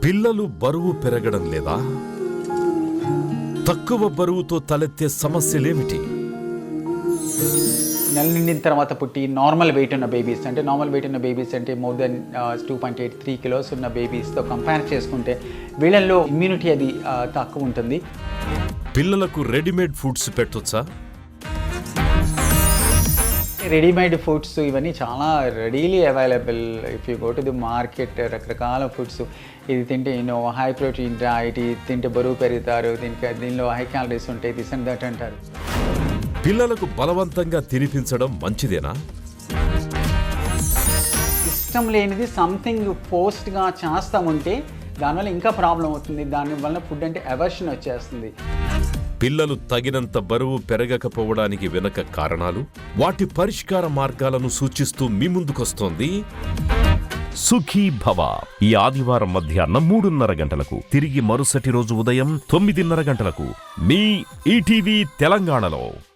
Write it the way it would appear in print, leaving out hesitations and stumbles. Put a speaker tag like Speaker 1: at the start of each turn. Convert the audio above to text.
Speaker 1: పిల్లలు బరువు పెరగడం లేదా? తక్కువ బరువుతో తలెత్తే సమస్యలేమిటి?
Speaker 2: నెల నిండిన తర్వాత పుట్టి నార్మల్ వెయిట్ ఉన్న బేబీస్ అంటే మోర్ దెన్ 2.83 కిలోస్ ఉన్న బేబీస్తో కంపేర్ చేసుకుంటే వీళ్ళల్లో ఇమ్యూనిటీ అది తక్కువ ఉంటుంది.
Speaker 1: పిల్లలకు రెడీమేడ్ ఫుడ్స్ పెట్టొచ్చా?
Speaker 2: రెడీమేడ్ ఫుడ్స్ ఇవన్నీ చాలా readily available. If you go to the market, రకరకాల ఫుడ్స్ ఇది తింటే హై ప్రోటీన్ డైట్, ఇది తింటే బరువు పెరుగుతారు, దీనిలో హై క్యాలరీస్ ఉంటాయి, దిస్ అండ్ దట్ అంటారు.
Speaker 1: పిల్లలకు బలవంతంగా తినిపించడం మంచిదేనా?
Speaker 2: ఇష్టం లేనిది సంథింగ్ ఫోర్స్డ్గా చేస్తాముంటే దానివల్ల ఇంకా ప్రాబ్లం అవుతుంది. దానివల్ల ఫుడ్ అంటే అవర్షన్ వచ్చేస్తుంది.
Speaker 1: పిల్లలు తగినంత బరువు పెరగకపోవడానికి వెనుక కారణాలు, వాటి పరిష్కార మార్గాలను సూచిస్తూ మీ ముందుకొస్తోంది
Speaker 3: సుఖీ భవ. ఈ ఆదివారం మధ్యాహ్నం 3:30 గంటలకు, తిరిగి మరుసటి రోజు ఉదయం 9:30 గంటలకు మీ ఈటీవీ తెలంగాణలో.